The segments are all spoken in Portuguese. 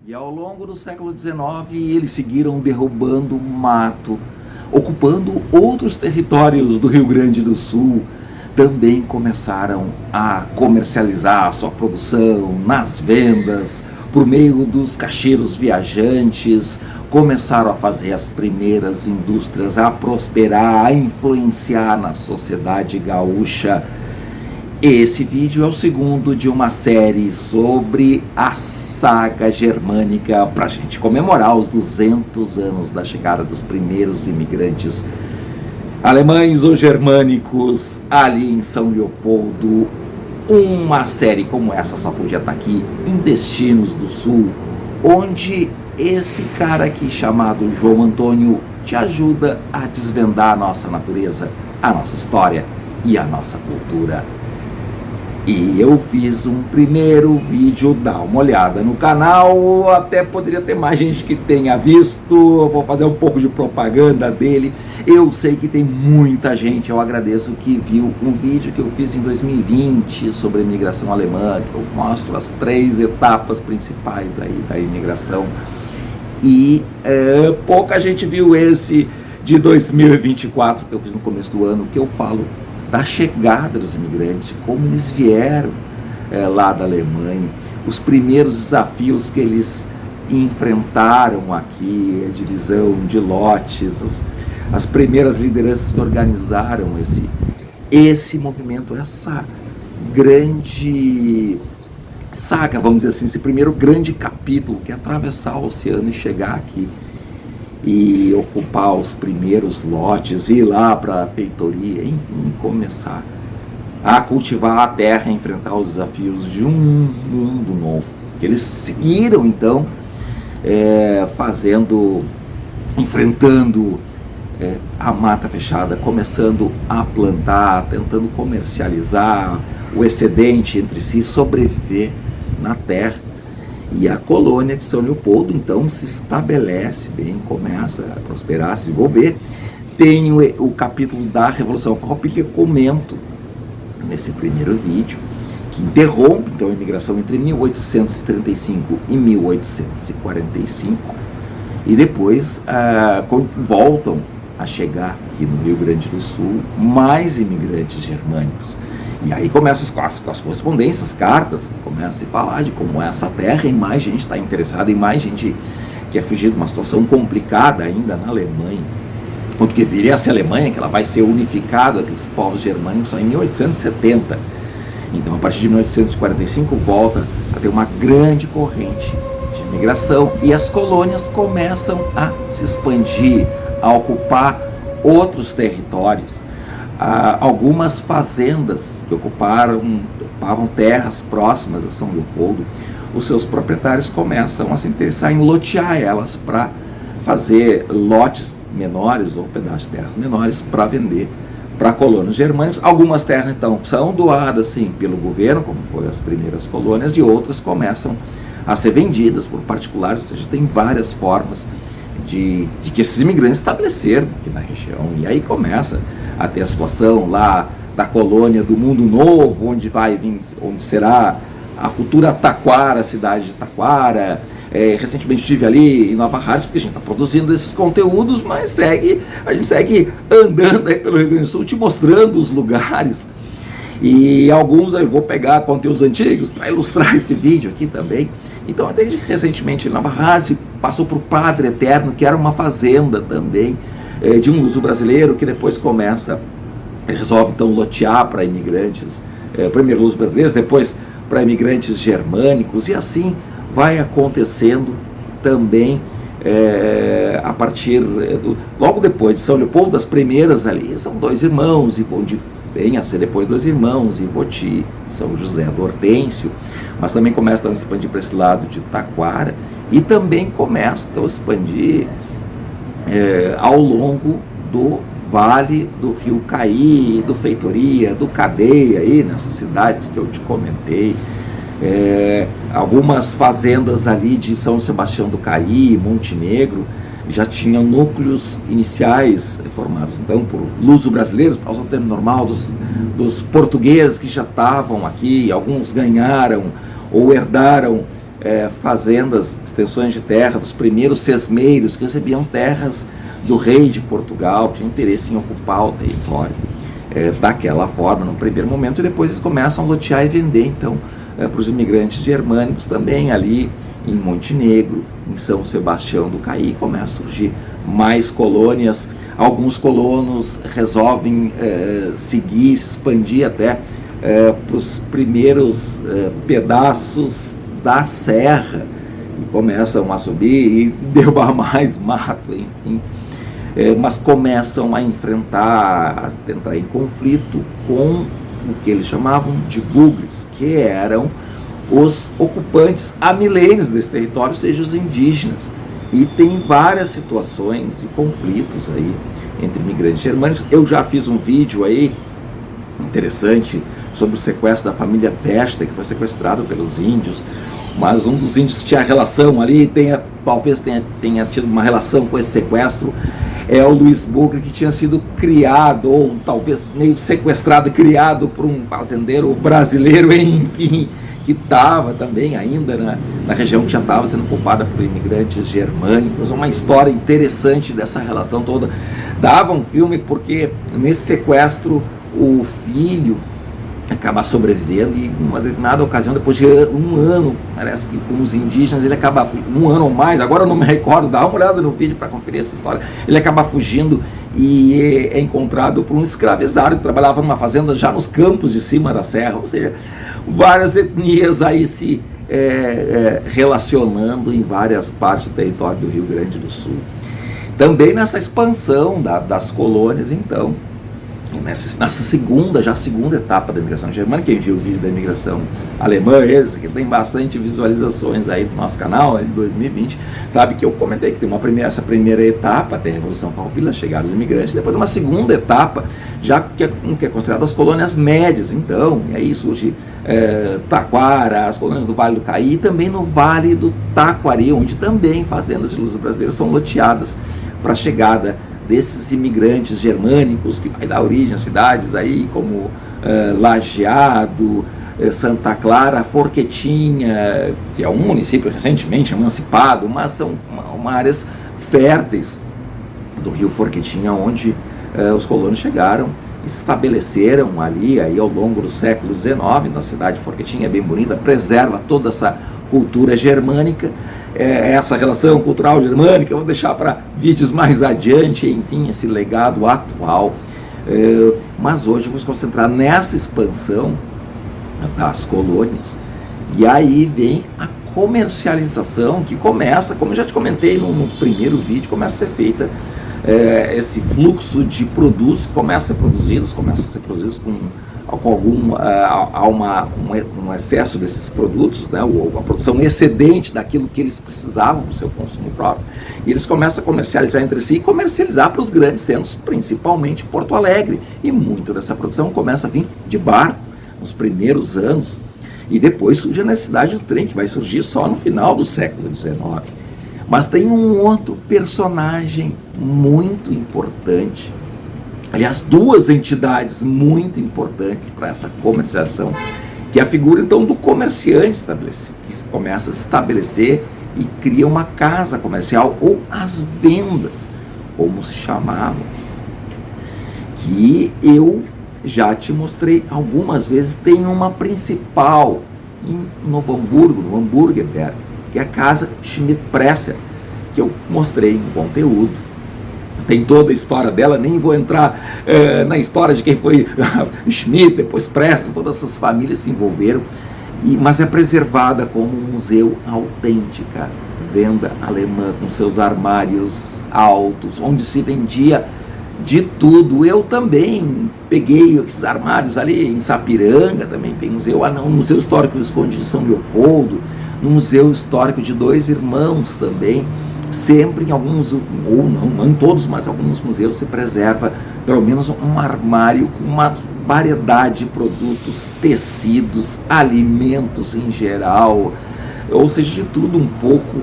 E ao longo do século XIX, eles seguiram derrubando mato, ocupando outros territórios do Rio Grande do Sul. Também começaram a comercializar a sua produção nas vendas, por meio dos caixeiros viajantes, começaram a fazer as primeiras indústrias, a prosperar, a influenciar na sociedade gaúcha. Esse vídeo é o segundo de uma série sobre a saga germânica, para a gente comemorar os 200 anos da chegada dos primeiros imigrantes alemães ou germânicos ali em São Leopoldo. Uma série como essa só podia estar aqui em Destinos do Sul, onde esse cara aqui chamado João Antônio te ajuda a desvendar a nossa natureza, a nossa história e a nossa cultura. E eu fiz um primeiro vídeo, dá uma olhada no canal, até poderia ter mais gente que tenha visto, eu vou fazer um pouco de propaganda dele. Eu sei que tem muita gente, eu agradeço, que viu um vídeo que eu fiz em 2020 sobre a imigração alemã, que eu mostro as 3 etapas principais aí da imigração. E pouca gente viu esse de 2024 que eu fiz no começo do ano, que eu falo da chegada dos imigrantes, como eles vieram lá da Alemanha, os primeiros desafios que eles enfrentaram aqui, a divisão de lotes, as primeiras lideranças que organizaram esse movimento, essa grande saga, vamos dizer assim, esse primeiro grande capítulo, que é atravessar o oceano e chegar aqui e ocupar os primeiros lotes, ir lá para a feitoria, enfim, começar a cultivar a terra, enfrentar os desafios de um mundo novo. Eles seguiram então enfrentando a mata fechada, começando a plantar, tentando comercializar o excedente entre si, sobreviver na terra. E a colônia de São Leopoldo, então, se estabelece bem, começa a prosperar, a se desenvolver. Tem o capítulo da Revolução Farroupilha, que eu comento nesse primeiro vídeo, que interrompe, então, a imigração entre 1835 e 1845, e depois voltam a chegar aqui no Rio Grande do Sul mais imigrantes germânicos. E aí começam as correspondências, as cartas, começa a se falar de como é essa terra, e mais gente está interessada, e mais gente quer fugir de uma situação complicada ainda na Alemanha. Quanto que viria a ser a Alemanha, que ela vai ser unificada, aqueles povos germânicos, só em 1870. Então, a partir de 1845, volta a ter uma grande corrente de imigração, e as colônias começam a se expandir, a ocupar outros territórios. Algumas fazendas que ocupavam terras próximas a São Leopoldo, os seus proprietários começam a se interessar em lotear elas para fazer lotes menores ou pedaços de terras menores para vender para colônios germânicos. Algumas terras então são doadas sim pelo governo, como foram as primeiras colônias, e outras começam a ser vendidas por particulares, ou seja, tem várias formas de que esses imigrantes estabeleceram aqui na região. E aí começa a ter a situação lá da colônia do Mundo Novo, onde será a futura Taquara, a cidade de Taquara. Recentemente estive ali em Nova Hartz, porque a gente está produzindo esses conteúdos, mas a gente segue andando aí pelo Rio Grande do Sul, te mostrando os lugares. E alguns eu vou pegar conteúdos antigos para ilustrar esse vídeo aqui também. Então, até recentemente em Nova Hartz, passou por Padre Eterno, que era uma fazenda também, de um luso brasileiro, que depois resolve então lotear para imigrantes, primeiro luso brasileiros, depois para imigrantes germânicos, e assim vai acontecendo também a partir logo depois de São Leopoldo. As primeiras ali são 2 irmãos, e vem a ser depois 2 irmãos, Ivoti, São José do Hortêncio, mas também começam a expandir para esse lado de Taquara, e também começam a expandir ao longo do Vale do Rio Caí, do Feitoria, do Cadeia, aí nessas cidades que eu te comentei. Algumas fazendas ali de São Sebastião do Caí, Montenegro, já tinham núcleos iniciais formados então por luso-brasileiros, para usar o termo normal, dos portugueses que já estavam aqui. Alguns ganharam ou herdaram fazendas, extensões de terra dos primeiros sesmeiros que recebiam terras do rei de Portugal, que tinha interesse em ocupar o território daquela forma, no primeiro momento, e depois eles começam a lotear e vender, então, para os imigrantes germânicos também ali em Montenegro, em São Sebastião do Caí, começa a surgir mais colônias. Alguns colonos resolvem seguir, se expandir até para os primeiros pedaços da serra, e começam a subir e derrubar mais mato, enfim. Mas começam a enfrentar, a entrar em conflito com o que eles chamavam de bugres, que eram os ocupantes há milênios desse território, seja os indígenas. E tem várias situações e conflitos aí entre imigrantes germânicos. Eu já fiz um vídeo aí interessante sobre o sequestro da família Vesta, que foi sequestrado pelos índios, mas um dos índios que tinha relação ali, talvez tenha tido uma relação com esse sequestro, é o Luiz Bugre, que tinha sido criado, ou talvez meio sequestrado e criado por um fazendeiro brasileiro, enfim, que estava também ainda na região que já estava sendo ocupada por imigrantes germânicos. Uma história interessante dessa relação toda. Dava um filme porque nesse sequestro o filho acaba sobrevivendo e em uma determinada ocasião, depois de um ano, parece que com os indígenas, ele acaba, um ano ou mais, agora eu não me recordo, dá uma olhada no vídeo para conferir essa história, ele acaba fugindo e é encontrado por um escravizado que trabalhava numa fazenda já nos campos de cima da serra, ou seja, várias etnias aí se relacionando em várias partes do território do Rio Grande do Sul. Também nessa expansão das colônias, então, nessa segunda etapa da imigração germânica. Quem viu o vídeo da imigração alemã, esse que tem bastante visualizações aí do nosso canal, de 2020, sabe que eu comentei que tem essa primeira etapa até a Revolução Farroupilha, a chegada dos imigrantes, depois uma segunda etapa, já que é considerada as colônias médias, então, e aí surge Taquara, as colônias do Vale do Caí, e também no Vale do Taquari, onde também fazendas de luso brasileiras são loteadas para a chegada desses imigrantes germânicos, que vai dar origem a cidades aí como Lajeado, Santa Clara, Forquetinha, que é um município recentemente emancipado, mas são áreas férteis do rio Forquetinha, onde os colonos chegaram e se estabeleceram ali aí ao longo do século XIX. Na cidade de Forquetinha, é bem bonita, preserva toda essa cultura germânica, essa relação cultural germânica. Eu vou deixar para vídeos mais adiante, enfim, esse legado atual. Mas hoje vamos concentrar nessa expansão das colônias, e aí vem a comercialização, que começa, como eu já te comentei no primeiro vídeo, começa a ser feita, esse fluxo de produtos começa a ser produzidos com um excesso desses produtos, né, a produção excedente daquilo que eles precisavam para o seu consumo próprio, e eles começam a comercializar entre si e comercializar para os grandes centros, principalmente Porto Alegre, e muito dessa produção começa a vir de barco nos primeiros anos, e depois surge a necessidade do trem, que vai surgir só no final do século XIX. Mas tem um outro personagem muito importante, aliás, duas entidades muito importantes para essa comercialização, que é a figura então do comerciante que começa a se estabelecer e cria uma casa comercial, ou as vendas, como se chamavam, que eu já te mostrei algumas vezes. Tem uma principal em Novo Hamburgo, no Hamburgerberg, que é a casa Schmidt-Presser, que eu mostrei em conteúdo. Tem toda a história dela, nem vou entrar na história de quem foi Schmidt, depois Presser, todas essas famílias se envolveram, mas é preservada como um museu autêntica, venda alemã, com seus armários altos, onde se vendia de tudo. Eu também peguei esses armários ali em Sapiranga, também tem museu, no Museu Histórico do Visconde de São Leopoldo, no Museu Histórico de Dois Irmãos também. Sempre em alguns, ou não em todos, mas alguns museus se preserva pelo menos um armário com uma variedade de produtos, tecidos, alimentos em geral, ou seja, de tudo um pouco,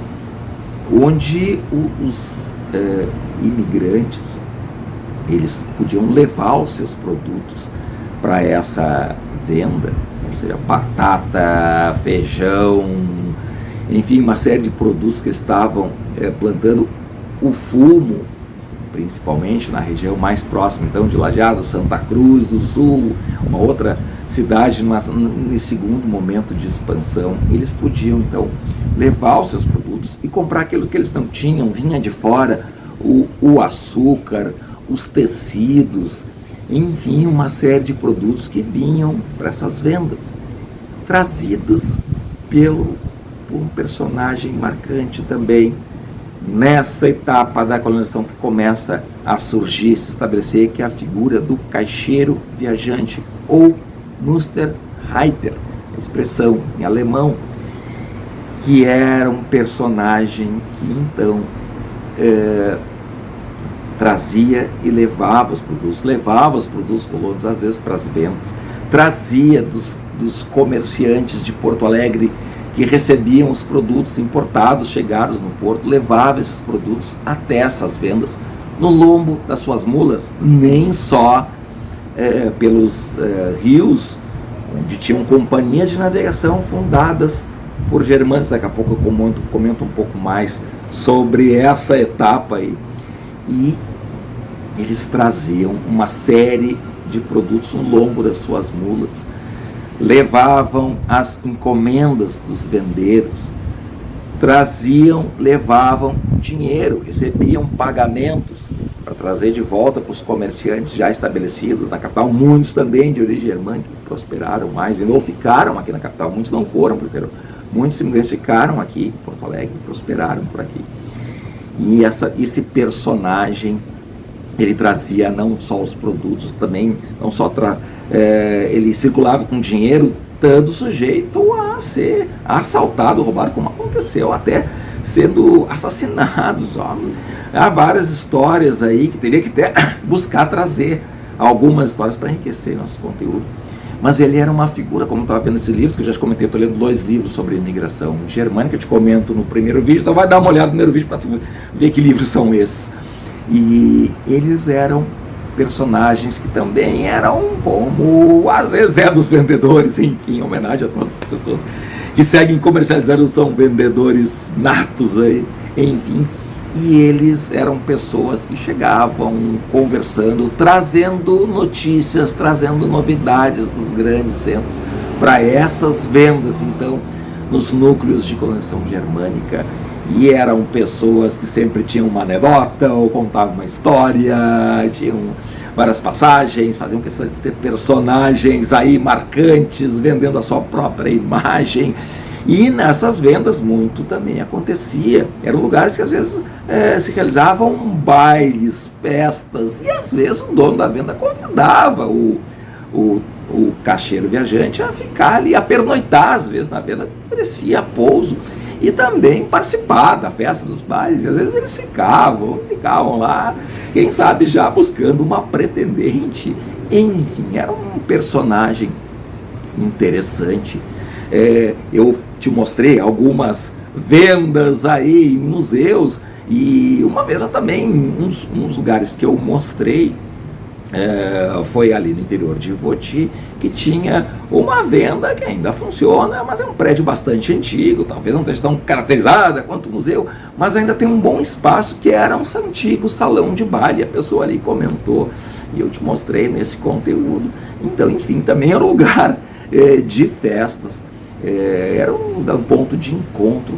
onde os imigrantes, eles podiam levar os seus produtos para essa venda, ou seja, batata, feijão, enfim, uma série de produtos que estavam plantando. O fumo, principalmente na região mais próxima, então, de Lajeado, Santa Cruz do Sul, uma outra cidade, mas nesse segundo momento de expansão, eles podiam, então, levar os seus produtos e comprar aquilo que eles não tinham, vinha de fora, o açúcar, os tecidos, enfim, uma série de produtos que vinham para essas vendas, trazidos por um personagem marcante também, nessa etapa da colonização que começa a surgir, se estabelecer, que é a figura do caixeiro viajante, ou Musterreiter, a expressão em alemão, que era um personagem que então trazia e levava os produtos colonos, às vezes para as vendas, trazia dos comerciantes de Porto Alegre que recebiam os produtos importados, chegados no porto, levava esses produtos até essas vendas no lombo das suas mulas, nem só pelos rios, onde tinham companhias de navegação fundadas por germânicos. Daqui a pouco eu comento um pouco mais sobre essa etapa aí. E eles traziam uma série de produtos no lombo das suas mulas, levavam as encomendas dos vendeiros, levavam dinheiro, recebiam pagamentos para trazer de volta para os comerciantes já estabelecidos na capital, muitos também de origem germânica, que prosperaram mais e não ficaram aqui na capital, muitos não foram, porque muitos imigrantes ficaram aqui em Porto Alegre, prosperaram por aqui. E esse personagem, ele trazia não só os produtos, também não só ele circulava com dinheiro, estando sujeito a ser assaltado, roubado, como aconteceu, até sendo assassinados. Ó. Há várias histórias aí que teria que buscar trazer algumas histórias para enriquecer nosso conteúdo. Mas ele era uma figura, como eu estava vendo esses livros, que eu já comentei, estou lendo 2 livros sobre imigração germânica, eu te comento no primeiro vídeo, então vai dar uma olhada no primeiro vídeo para ver que livros são esses. E eles eram personagens que também eram como, às vezes, dos vendedores, enfim, homenagem a todas as pessoas que seguem comercializando, são vendedores natos aí, enfim. E eles eram pessoas que chegavam conversando, trazendo notícias, trazendo novidades dos grandes centros para essas vendas, então, nos núcleos de colonização germânica. E eram pessoas que sempre tinham uma anedota ou contavam uma história, tinham várias passagens, faziam questão de ser personagens aí marcantes, vendendo a sua própria imagem. E nessas vendas muito também acontecia. Eram lugares que às vezes se realizavam bailes, festas, e às vezes o dono da venda convidava o caixeiro viajante a ficar ali, a pernoitar, às vezes na venda, oferecia pouso e também participar da festa dos bailes. E às vezes eles ficavam lá, quem sabe já buscando uma pretendente. Enfim, era um personagem interessante. Eu te mostrei algumas vendas aí em museus, e uma vez também um dos lugares que eu mostrei foi ali no interior de Ivoti, que tinha uma venda que ainda funciona, mas é um prédio bastante antigo, talvez não esteja tão caracterizada quanto o museu, mas ainda tem um bom espaço, que era um antigo salão de baile. A pessoa ali comentou e eu te mostrei nesse conteúdo. Então, enfim, também era um lugar de festas, era um ponto de encontro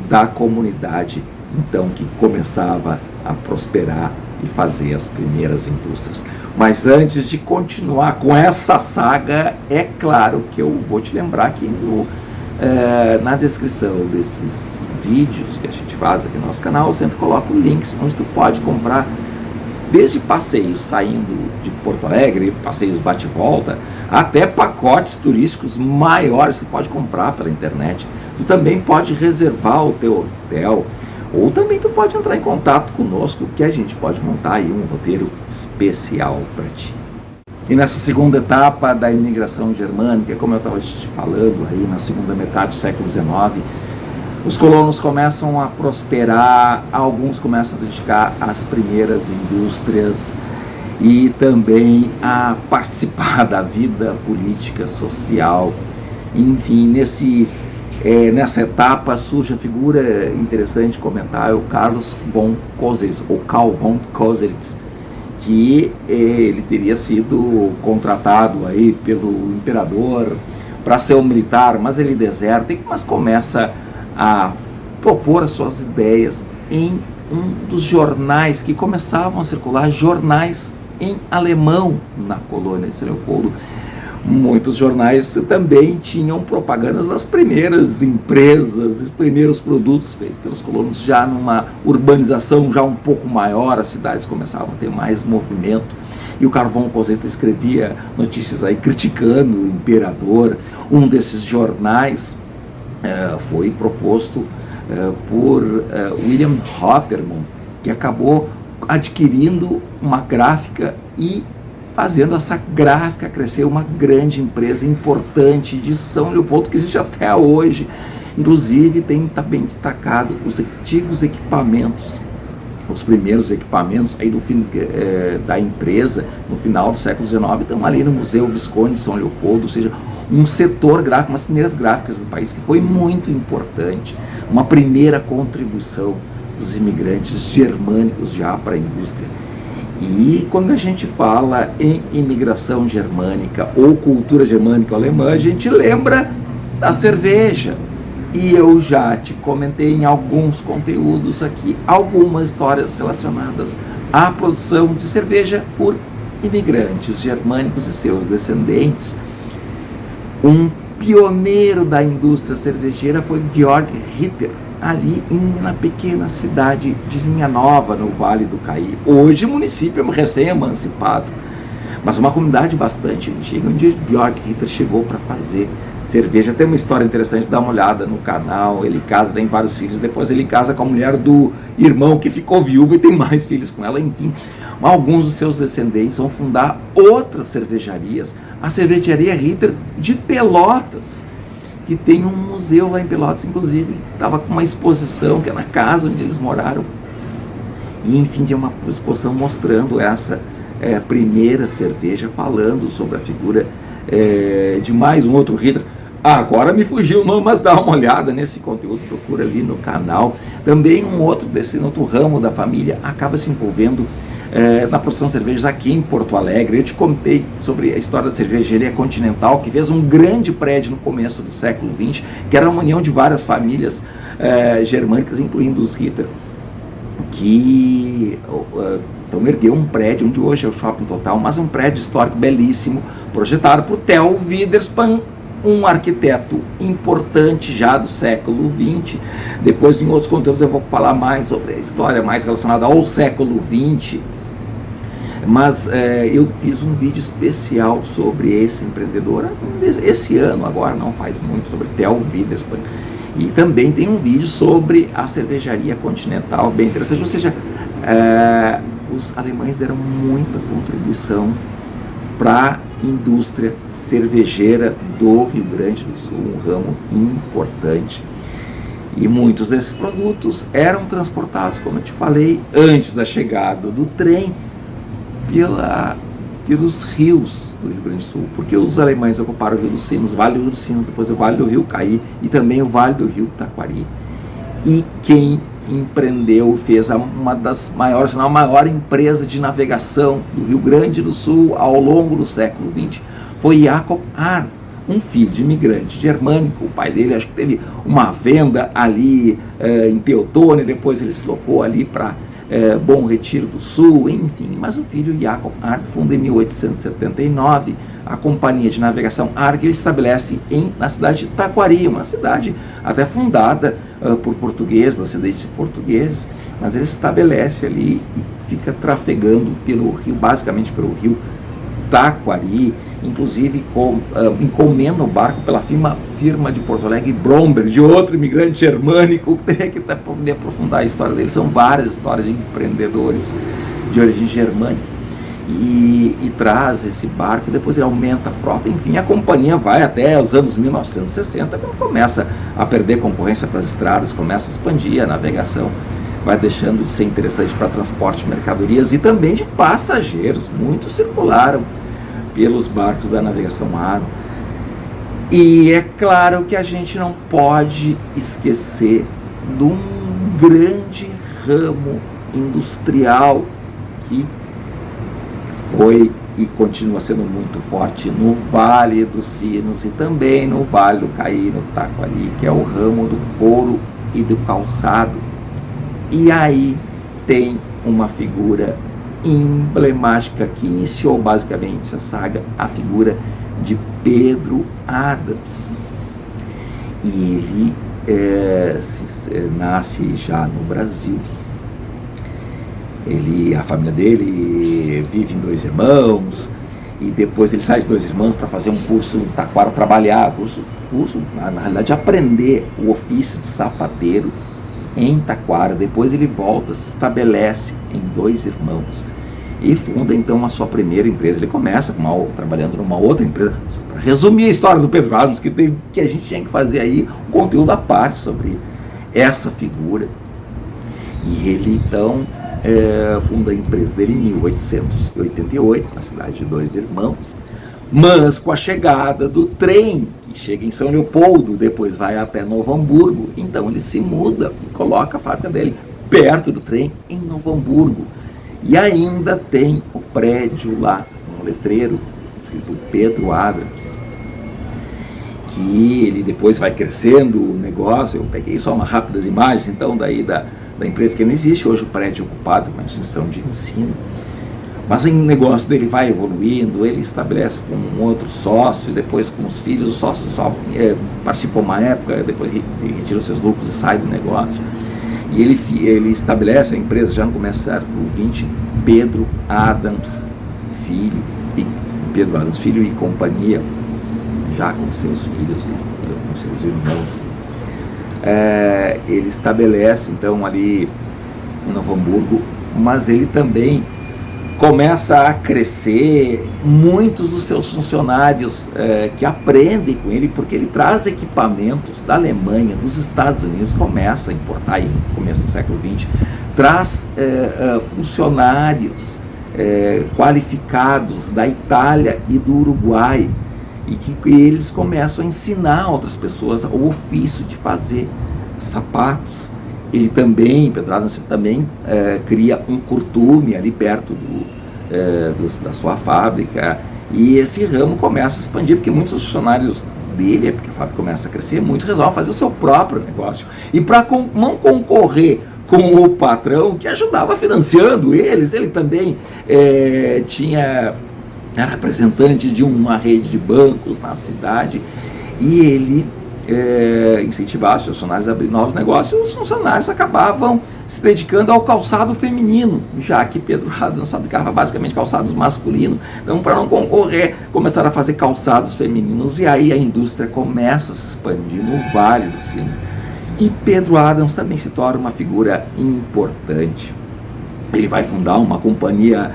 da comunidade, então, que começava a prosperar e fazer as primeiras indústrias. Mas antes de continuar com essa saga, é claro que eu vou te lembrar que na descrição desses vídeos que a gente faz aqui no nosso canal, eu sempre coloco links onde tu pode comprar desde passeios saindo de Porto Alegre, passeios bate-volta, até pacotes turísticos maiores que tu pode comprar pela internet. Tu também pode reservar o teu hotel, ou também tu pode entrar em contato conosco, que a gente pode montar aí um roteiro especial para ti. E nessa segunda etapa da imigração germânica, como eu estava te falando, aí na segunda metade do século XIX, os colonos começam a prosperar, alguns começam a dedicar às primeiras indústrias e também a participar da vida política, social. Enfim, nesse Nessa etapa surge a figura interessante de comentar, é o Carlos von Clausewitz, ou Karl von Clausewitz, que ele teria sido contratado aí pelo imperador para ser um militar, mas ele deserta, mas começa a propor as suas ideias em um dos jornais que começavam a circular, jornais em alemão na colônia de São Leopoldo. Muitos jornais também tinham propagandas das primeiras empresas, os primeiros produtos feitos pelos colonos, já numa urbanização já um pouco maior, as cidades começavam a ter mais movimento. E o Karl von Clausewitz escrevia notícias aí criticando o imperador. Um desses jornais foi proposto por William Hopperman, que acabou adquirindo uma gráfica e fazendo essa gráfica crescer, uma grande empresa importante de São Leopoldo, que existe até hoje. Inclusive está bem destacado os antigos equipamentos, os primeiros equipamentos aí do fim da empresa, no final do século XIX, estão ali no Museu Visconde de São Leopoldo, ou seja, um setor gráfico, umas primeiras gráficas do país, que foi muito importante, uma primeira contribuição dos imigrantes germânicos já para a indústria. E quando a gente fala em imigração germânica ou cultura germânica alemã, a gente lembra da cerveja. E eu já te comentei em alguns conteúdos aqui algumas histórias relacionadas à produção de cerveja por imigrantes germânicos e seus descendentes. Um pioneiro da indústria cervejeira foi Georg Ritter, ali na pequena cidade de Linha Nova, no Vale do Caí. Hoje município recém-emancipado, mas uma comunidade bastante antiga, onde Georg Ritter chegou para fazer cerveja. Tem uma história interessante, dá uma olhada no canal. Ele casa, tem vários filhos, depois ele casa com a mulher do irmão que ficou viúvo e tem mais filhos com ela, enfim. Alguns dos seus descendentes vão fundar outras cervejarias, a cervejaria Ritter de Pelotas, que tem um museu lá em Pelotas, inclusive estava com uma exposição que é na casa onde eles moraram, e enfim, tinha uma exposição mostrando essa primeira cerveja, falando sobre a figura de mais um outro Ritter. Agora me fugiu o nome, mas dá uma olhada nesse conteúdo, procura ali no canal. Também um outro desse outro ramo da família acaba se envolvendo na produção de cervejas aqui em Porto Alegre. Eu te contei sobre a história da cervejaria Continental, que fez um grande prédio no começo do século XX, que era uma união de várias famílias germânicas, incluindo os Ritter, que então ergueu um prédio onde hoje é o Shopping Total, mas um prédio histórico belíssimo, projetado por Theo Witherspoon, um arquiteto importante já do século XX. Depois, em outros conteúdos, eu vou falar mais sobre a história mais relacionada ao século XX. Mas eu fiz um vídeo especial sobre esse empreendedor esse ano, agora não faz muito, sobre Theo Witherspoon. E também tem um vídeo sobre a cervejaria Continental, bem interessante. Ou seja, os alemães deram muita contribuição para a indústria cervejeira do Rio Grande do Sul, um ramo importante. E muitos desses produtos eram transportados, como eu te falei, antes da chegada do trem, pelos rios do Rio Grande do Sul, porque os alemães ocuparam o Rio dos Sinos, o Vale do Rio dos Sinos, depois o Vale do Rio Caí e também o Vale do Rio Taquari. E quem empreendeu, fez uma das maiores, se não a maior empresa de navegação do Rio Grande do Sul ao longo do século XX, foi Jacob Ahr, um filho de imigrante germânico. O pai dele, acho que teve uma venda ali em Teotônia, depois ele se locou ali para Bom Retiro do Sul, enfim. Mas o filho Jacob Ahr funda em 1879 a companhia de navegação Ahr, que ele estabelece na cidade de Taquari, uma cidade até fundada por portugueses, descendentes de portugueses, mas ele estabelece ali e fica trafegando pelo rio, basicamente pelo rio Taquari. Inclusive encomenda o barco pela firma de Porto Alegre, Bromberg, de outro imigrante germânico, que teria que poder aprofundar a história dele. São várias histórias de empreendedores de origem germânica. E traz esse barco, depois ele aumenta a frota, enfim, a companhia vai até os anos 1960, quando começa a perder concorrência para as estradas, começa a expandir a navegação, vai deixando de ser interessante para transporte de mercadorias e também de passageiros. Muitos circularam pelos barcos da navegação Ahr. E é claro que a gente não pode esquecer de um grande ramo industrial que foi e continua sendo muito forte no Vale dos Sinos e também no Vale do Caí, no Taquari, que é o ramo do couro e do calçado. E aí tem uma figura emblemática que iniciou basicamente essa saga, a figura de Pedro Adams. E ele nasce já no Brasil. A família dele vive em Dois Irmãos, e depois ele sai de Dois Irmãos para fazer um curso em Taquara, trabalhar, curso na realidade aprender o ofício de sapateiro em Taquara. Depois ele volta, se estabelece em Dois Irmãos e funda então a sua primeira empresa. Ele começa trabalhando numa outra empresa. Para resumir a história do Pedro Adams, que a gente tinha que fazer aí um conteúdo à parte sobre essa figura. E ele então funda a empresa dele em 1888, na cidade de Dois Irmãos, mas com a chegada do trem, que chega em São Leopoldo, depois vai até Novo Hamburgo, então ele se muda e coloca a fábrica dele perto do trem, em Novo Hamburgo. E ainda tem o prédio lá, um letreiro, escrito Pedro Adams, que ele depois vai crescendo o negócio. Eu peguei só umas rápidas imagens, então, daí da empresa, que não existe hoje o prédio ocupado, uma instituição de ensino, mas o negócio dele vai evoluindo, ele estabelece com um outro sócio, depois com os filhos, os sócios só participam uma época, depois ele retira os seus lucros e sai do negócio, e ele estabelece a empresa já no começo do século XX, Pedro Adams Filho e companhia, já com seus filhos e com seus irmãos. Ele estabelece então ali em Novo Hamburgo, mas ele também começa a crescer. Muitos dos seus funcionários que aprendem com ele, porque ele traz equipamentos da Alemanha, dos Estados Unidos, começa a importar aí no começo do século XX, traz funcionários qualificados da Itália e do Uruguai, e que eles começam a ensinar outras pessoas o ofício de fazer sapatos. Ele também, Pedro Adams também cria um curtume ali perto da sua fábrica, e esse ramo começa a expandir, porque muitos funcionários dele, porque a fábrica começa a crescer, muitos resolvem fazer o seu próprio negócio, e para não concorrer com o patrão que ajudava financiando eles, ele também era representante de uma rede de bancos na cidade, e ele incentivava os funcionários a abrir novos negócios, e os funcionários acabavam se dedicando ao calçado feminino, já que Pedro Adams fabricava basicamente calçados masculinos. Então, para não concorrer, começaram a fazer calçados femininos, e aí a indústria começa a se expandir no Vale dos Sinos. E Pedro Adams também se torna uma figura importante. Ele vai fundar uma companhia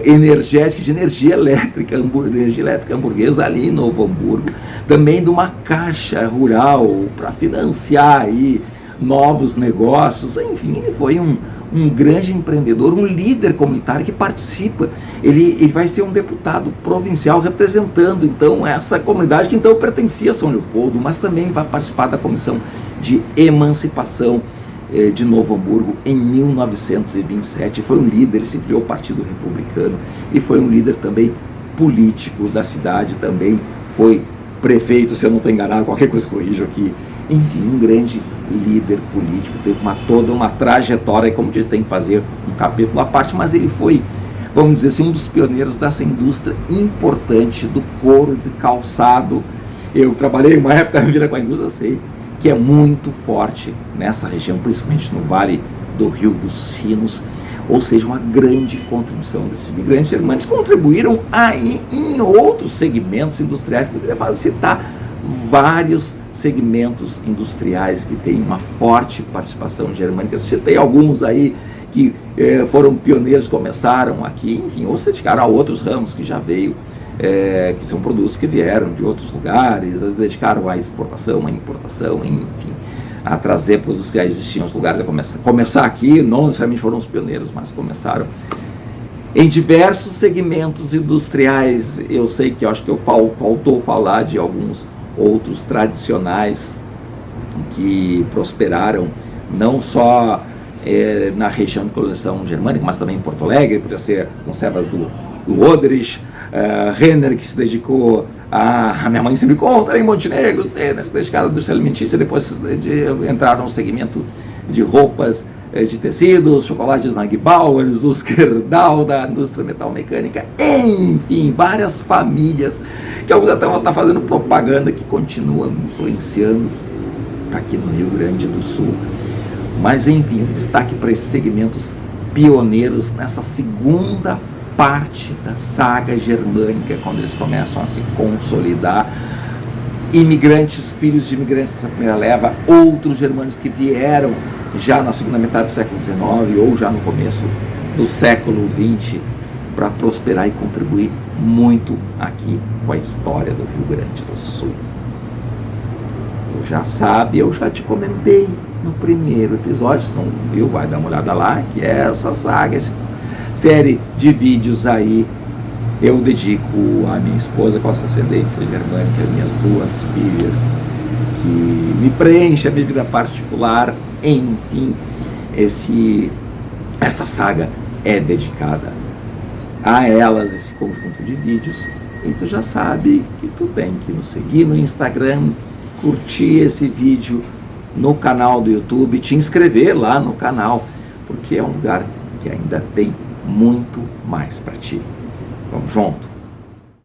energética, de energia elétrica hamburguesa ali em Novo Hamburgo, também de uma caixa rural para financiar aí novos negócios. Enfim, ele foi um grande empreendedor, um líder comunitário que participa. Ele vai ser um deputado provincial representando então essa comunidade que então pertencia a São Leopoldo, mas também vai participar da comissão de emancipação de Novo Hamburgo em 1927, foi um líder, ele se filiou ao Partido Republicano e foi um líder também político da cidade, também foi prefeito, se eu não estou enganado, qualquer coisa corrijo aqui. Enfim, um grande líder político, teve toda uma trajetória, e como disse, tem que fazer um capítulo à parte, mas ele foi, vamos dizer assim, um dos pioneiros dessa indústria importante do couro de calçado. Eu trabalhei uma época da minha vida com a indústria, eu sei que é muito forte nessa região, principalmente no Vale do Rio dos Sinos, ou seja, uma grande contribuição desses imigrantes germânicos, contribuíram aí em outros segmentos industriais. Poderia citar vários segmentos industriais que têm uma forte participação germânica. Citei alguns aí que foram pioneiros, começaram aqui, enfim, ou se dedicaram a outros ramos que já veio, que são produtos que vieram de outros lugares, eles dedicaram à exportação, à importação, enfim, a trazer produtos que já existiam nos lugares, a começar aqui. Não necessariamente foram os pioneiros, mas começaram em diversos segmentos industriais. Eu sei que acho que faltou falar de alguns outros tradicionais que prosperaram não só na região de colonização germânica, mas também em Porto Alegre, podia ser conservas do Oderich, Renner, que se dedicou a minha mãe sempre conta, em Montenegro, os Renner se dedicaram à indústria alimentícia, depois entraram no segmento de roupas, de tecidos, chocolates Nagbauer, os Gerdau da indústria metalmecânica, enfim, várias famílias que alguns até estão fazendo propaganda que continuam influenciando aqui no Rio Grande do Sul. Mas enfim, destaque para esses segmentos pioneiros nessa segunda parte da saga germânica, quando eles começam a se consolidar. Imigrantes, filhos de imigrantes dessa primeira leva, outros germânicos que vieram já na segunda metade do século XIX ou já no começo do século XX para prosperar e contribuir muito aqui com a história do Rio Grande do Sul. Tu já sabe, eu já te comentei no primeiro episódio, se não viu, vai dar uma olhada lá, que é essa saga, essa série de vídeos aí eu dedico à minha esposa com essa ascendência germânica, minhas duas filhas, que me preenche a minha vida particular, enfim, essa saga é dedicada a elas, esse conjunto de vídeos, e tu já sabe que tu tem que nos seguir no Instagram, curtir esse vídeo no canal do YouTube, te inscrever lá no canal, porque é um lugar que ainda tem muito mais para ti. Vamos junto!